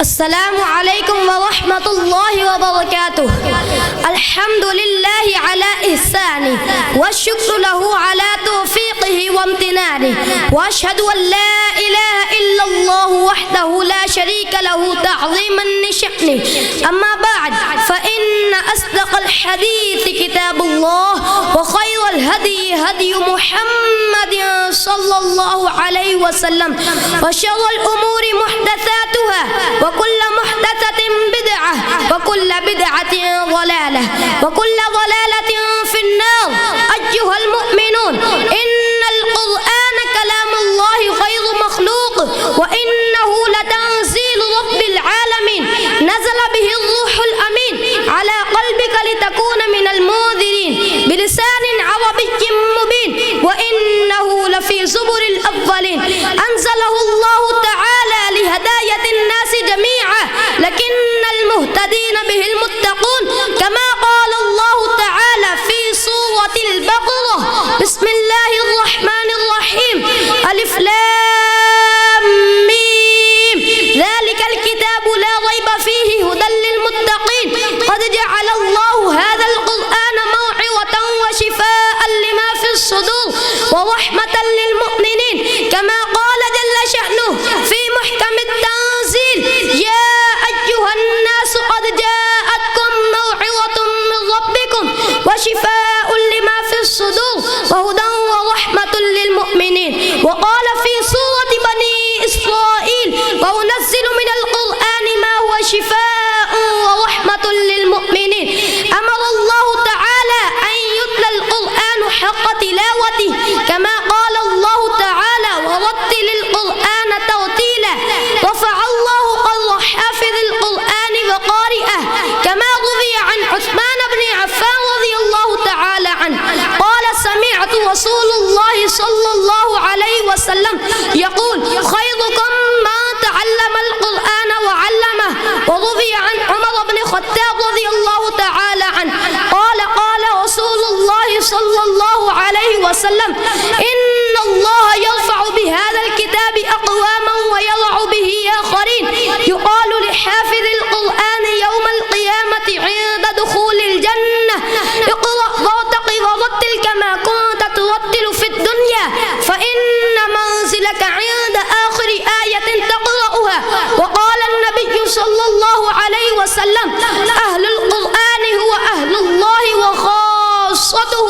السلام عليكم ورحمة الله وبركاته. الحمد لله على إحسانه والشكر له على توفيقه وامتنانه، وأشهد أن لا إله إلا الله وحده لا شريك له تعظيما لشأنه. أما بعد، فإن أصدق الحديث كتاب الله، وخير الهدي هدي محمد صلى الله عليه وسلم، وشر الأمور محدثاتها، وكل محدثة بدعة، وكل بدعة ضلالة، وكل ضلالة في النار. أيها المؤمنون، إن القرآن كلام الله غير مخلوق، وإنه لتنزيل رب العالمين، نزل به الروح الأمين على قلبك لتكون من المنذرين بلسان عربي مبين، وإنه لفي زبر الأولين. أنزله الله تعالى لهداية الناس جميعا، لكن المهتدين به المتقون، كما قال الله تعالى في سورة البقرة: بسم الله الرحمن الرحيم، ألف لام ميم، ذلك الكتاب لا ريب فيه هدى للمتقين، قد جعل الله هذا القرآن موعظة وشفاء لما في الصدور ورحمة للمؤمنين، كما قال جل شأنه في محكم التنزيل: يا أيها الناس قد جاءتكم موعظة من ربكم وشفاء لما في الصدور وهدى ورحمة للمؤمنين. وقال في سورة بني إسرائيل: وأنزل من القرآن ما هو شفاء ورحمة للمؤمنين. أمر الله تعالى أن يتلى القرآن حق تلاوته، كما قال الله تعالى: ورتل القرآن ترتيلا. رفع الله قدر حافظ القرآن وقارئه، كما روي عن عثمان بن عفان رضي الله تعالى عنه قال: سمعت رسول الله صلى الله عليه وسلم يقول: خيركم من تعلم القرآن وعلمه. وروي عن عمر بن الخطاب رضي الله تعالى عنه قال: قال رسول الله صلى الله عليه وسلم: إن الله يرفع بهذا الكتاب أقواما ويضع به آخرين. يقال لحافظ القرآن يوم القيامة عند دخول الجنة: اقرأ وارتقي ورتل كما كنت ترتل في الدنيا، فإن منزلك عند آخر آية تقرأها. وقال النبي صلى الله عليه وسلم: أهل القرآن هو أهل الله وخاصته،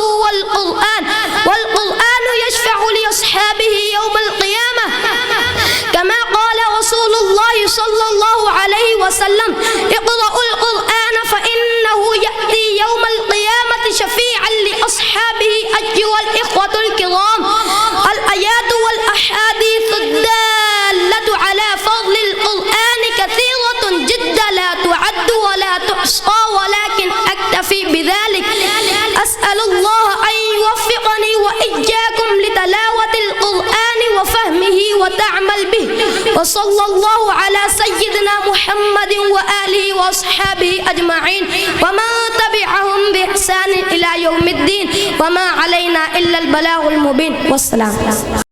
والقرآن يشفع لأصحابه يوم القيامة، كما قال رسول الله صلى الله عليه وسلم: اقرأوا القرآن فإنه يأتي يوم القيامة شفيعا لأصحابه. أيها الإخوة الكرام، الآيات والأحاديث الدالة على فضل القرآن كثيرة جدا لا تعد ولا تحصى، ولكن أكتفي بذلك. أسأل الله أن يوفقني وإياكم لتلاوة القرآن وفهمه وتعمل به، وصلى الله على سيدنا محمد وآله وأصحابه أجمعين، ومن تبعهم بإحسان إلى يوم الدين، وما علينا إلا البلاغ المبين. والسلام.